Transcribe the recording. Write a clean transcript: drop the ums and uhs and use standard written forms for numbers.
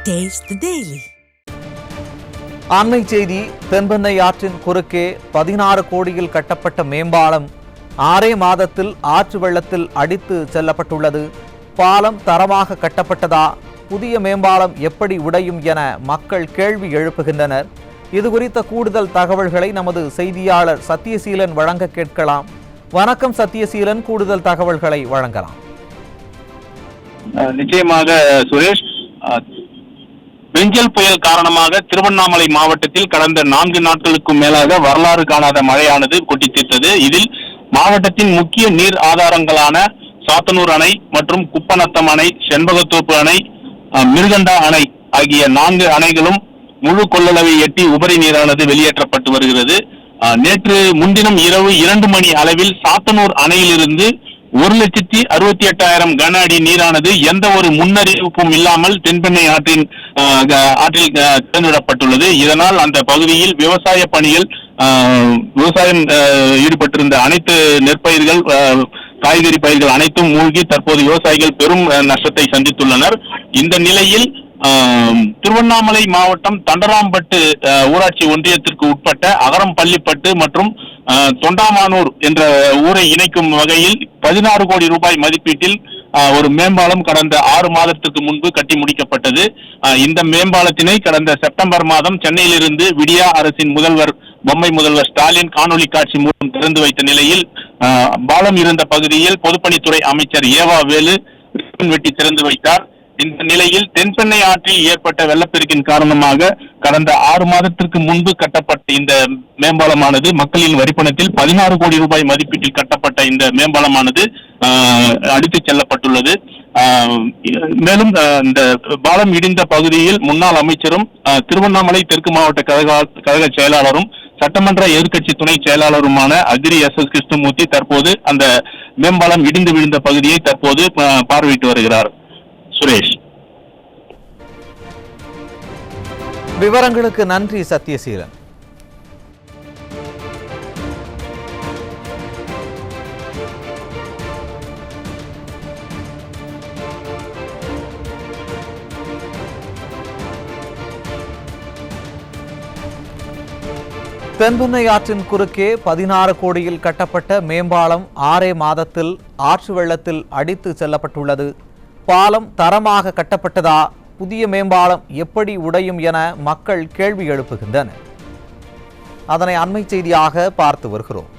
Taste the Daily. அண்மை செய்தி. தென்பெண்ணை ஆற்றின் குறுக்கே 16 கோடியில் கட்டப்பட்ட மேம்பாலம் 6 மாதத்தில் ஆற்று வெள்ளத்தில் அடித்து செல்லப்பட்டுள்ளது. பாலம் தரமாக கட்டப்பட்டதா? புதிய மேம்பாலம் எப்படி உடையும் என மக்கள் கேள்வி எழுப்புகின்றனர். இதுகுறித்த கூடுதல் தகவல்களை நமது செய்தியாளர் சத்யசீலன் வழங்க கேட்கலாம். வணக்கம் சத்யசீலன், கூடுதல் தகவல்களை வழங்கலாம். நிச்சயமாக சுரேஷ், பெஞ்சல் புயல் காரணமாக திருவண்ணாமலை மாவட்டத்தில் கடந்த 4 நாட்களுக்கும் மேலாக வரலாறு காணாத மழையானது கொட்டி தீர்த்தது. இதில் மாவட்டத்தின் முக்கிய நீர் ஆதாரங்களான சாத்தனூர் அணை மற்றும் குப்பநத்தம் அணை, செண்பகத்தோப்பு அணை, மிருகண்டா அணை ஆகிய 4 அணைகளும் முழு கொள்ளளவை எட்டி உபரி நீரானது வெளியேற்றப்பட்டு வருகிறது. நேற்று முன்தினம் இரவு 2 மணி அளவில் சாத்தனூர் அணையிலிருந்து 1,68,000 கன அடி நீரானது எந்த ஒரு முன்னறிவிப்பும் இல்லாமல் தென்பெண்ணை ஆற்றில் திறந்துவிடப்பட்டுள்ளது. இதனால் அந்த பகுதியில் விவசாய பணிகள் விவசாயம் ஈடுபட்டிருந்த அனைத்து நெற்பயிர்கள், காய்கறி பயிர்கள் அனைத்தும் மூழ்கி தற்போது விவசாயிகள் பெரும் நஷ்டத்தை சந்தித்துள்ளனர். இந்த நிலையில் திருவண்ணாமலை மாவட்டம் தண்டராம்பட்டு ஊராட்சி ஒன்றியத்திற்கு உட்பட்ட அகரம்பள்ளிப்பட்டு மற்றும் தொண்டாமானூர் என்ற ஊரை இணைக்கும் வகையில் 16 கோடி ரூபாய் மதிப்பீட்டில் ஒரு மேம்பாலம் கடந்த 6 மாதத்துக்கு முன்பு கட்டி முடிக்கப்பட்டது. இந்த மேம்பாலத்தினை கடந்த செப்டம்பர் மாதம் சென்னையிலிருந்து விடியா அரசின் பொம்மை முதல்வர் ஸ்டாலின் காணொலி காட்சி மூலம் திறந்து வைத்த நிலையில் பாலம் இருந்த பகுதியில் பொதுப்பணித்துறை அமைச்சர் ஏவா வேலு வெட்டி திறந்து வைத்தார். இந்த நிலையில் தென்பெண்ணை ஆற்றில் ஏற்பட்ட வெள்ளப்பெருக்கின் காரணமாக கடந்த 6 மாதத்திற்கு முன்பு கட்டப்பட்ட இந்த மேம்பாலமானது மக்களின் வரிப்பணத்தில் 16 கோடி ரூபாய் மதிப்பீட்டில் கட்டப்பட்ட இந்த மேம்பாலமானது அடித்துச் செல்லப்பட்டுள்ளது. மேலும் இந்த பாலம் இடிந்த பகுதியில் முன்னாள் அமைச்சரும் திருவண்ணாமலை தெற்கு மாவட்ட கழக செயலாளரும் சட்டமன்ற எதிர்க்கட்சி துணை செயலாளருமான அக்ரி எஸ் கிருஷ்ணமூர்த்தி தற்போது அந்த மேம்பாலம் இடிந்து விழுந்த பகுதியை தற்போது பார்வையிட்டு வருகிறார். சுரேஷ், விவரங்களுக்கு நன்றி சத்யசீலன். தென்பெண்ணை ஆற்றின் குறுக்கே 16 கோடியில் கட்டப்பட்ட மேம்பாலம் 6 மாதத்தில் ஆற்று வெள்ளத்தில் அடித்து செல்லப்பட்டுள்ளது. பாலம் தரமாக கட்டப்பட்டதா? புதிய மேம்பாலம் எப்படி உடையும் என மக்கள் கேள்வி எழுப்புகின்றனர். அதனை அண்மை செய்தியாக பார்த்து வருகிறோம்.